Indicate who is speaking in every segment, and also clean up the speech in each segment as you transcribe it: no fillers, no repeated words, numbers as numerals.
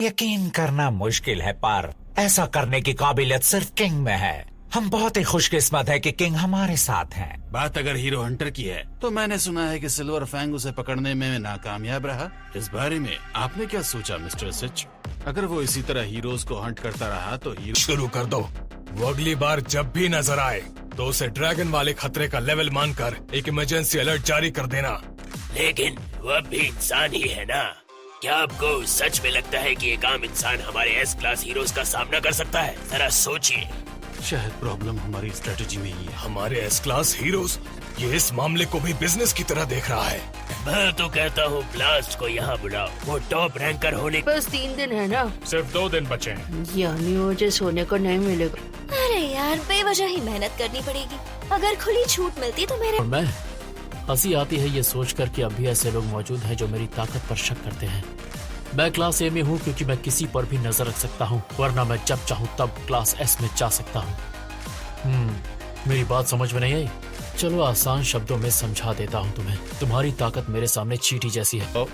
Speaker 1: यकीन करना मुश्किल है, पर ऐसा करने की काबिलियत सिर्फ किंग में है। हम बहुत ही खुशकिस्मत है कि किंग हमारे साथ हैं।
Speaker 2: बात अगर हीरो हंटर की है तो मैंने सुना है कि सिल्वर फैंग उसे पकड़ने में नाकामयाब रहा। इस बारे में आपने क्या सोचा मिस्टर सिच? अगर वो इसी तरह हीरोज को हंट करता रहा तो हीरो
Speaker 3: शुरू कर दो। वो अगली बार जब भी नजर आए तो उसे ड्रैगन वाले खतरे का लेवल मानकर एक इमरजेंसी अलर्ट जारी कर देना।
Speaker 4: लेकिन वो अब भी इंसान ही है ना? क्या आपको सच में लगता है कि एक आम इंसान हमारे एस क्लास हीरोज का सामना कर सकता है? जरा सोचिए।
Speaker 2: शायद प्रॉब्लम हमारी स्ट्रेटेजी में ही है।
Speaker 3: हमारे एस क्लास हीरोज ये इस मामले को भी बिजनेस की तरह देख रहा है।
Speaker 4: मैं तो कहता हूँ ब्लास्ट को यहाँ बुलाओ। वो टॉप रैंकर होने
Speaker 5: बस 3 दिन है ना,
Speaker 3: सिर्फ 2 दिन बचे हैं।
Speaker 5: यानी मुझे सोने को नहीं मिलेगा।
Speaker 6: अरे यार, बेवजह ही मेहनत करनी पड़ेगी। अगर खुली छूट मिलती तो मेरे
Speaker 7: और मैं हंसी आती है ये सोचकर कि अब भी ऐसे लोग मौजूद हैं जो मेरी ताकत पर शक करते हैं। मैं क्लास ए में हूँ क्योंकि मैं किसी पर भी नजर रख सकता हूँ, वरना मैं जब चाहूँ तब क्लास एस में जा सकता हूँ। मेरी बात समझ में नहीं आई? चलो आसान शब्दों में समझा देता हूँ तुम्हें। तुम्हारी ताकत मेरे सामने चींटी जैसी है।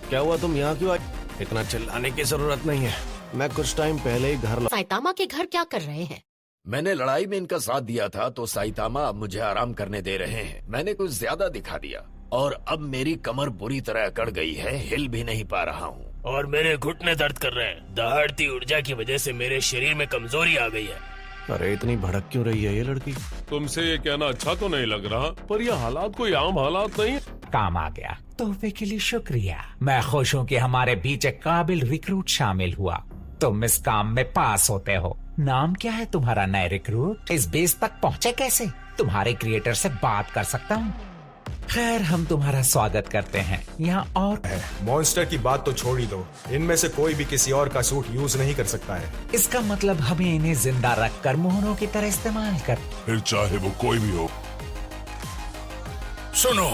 Speaker 8: क्या हुआ, तुम यहाँ क्यों आए? इतना चिल्लाने की जरूरत नहीं है। मैं कुछ टाइम पहले ही घर
Speaker 5: साइतामा के घर क्या कर रहे हैं?
Speaker 9: मैंने लड़ाई में इनका साथ दिया था तो साइतामा अब मुझे आराम करने दे रहे हैं। मैंने कुछ ज्यादा दिखा दिया और अब मेरी कमर बुरी तरह अकड़ गई है, हिल भी नहीं पा रहा हूँ।
Speaker 4: और मेरे घुटने दर्द कर रहे हैं। दहाड़ती ऊर्जा की वजह से मेरे शरीर में कमजोरी आ गई है।
Speaker 8: अरे इतनी भड़क क्यों रही है ये लड़की?
Speaker 10: तुमसे ये कहना अच्छा तो नहीं लग रहा, पर ये हालात कोई आम हालात नहीं।
Speaker 1: काम आ गया। तोहफे के लिए शुक्रिया। मैं खुश हूँ कि हमारे बीच एक काबिल रिक्रूट शामिल हुआ। तुम इस काम में पास होते हो। नाम क्या है तुम्हारा नए रिक्रूट? इस बेस तक पहुँचे कैसे? तुम्हारे क्रिएटर से बात कर सकता हूँ? खैर, हम तुम्हारा स्वागत करते हैं यहाँ। और
Speaker 11: मॉन्स्टर की बात तो छोड़ ही दो। इनमें से कोई भी किसी और का सूट यूज नहीं कर सकता है।
Speaker 1: इसका मतलब हमें इन्हें जिंदा रखकर मोहरों की तरह इस्तेमाल कर।
Speaker 10: फिर चाहे वो कोई भी हो।
Speaker 3: सुनो,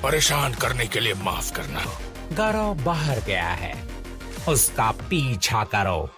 Speaker 3: परेशान करने के लिए माफ करना।
Speaker 1: गौरव बाहर गया है, उसका पीछा करो।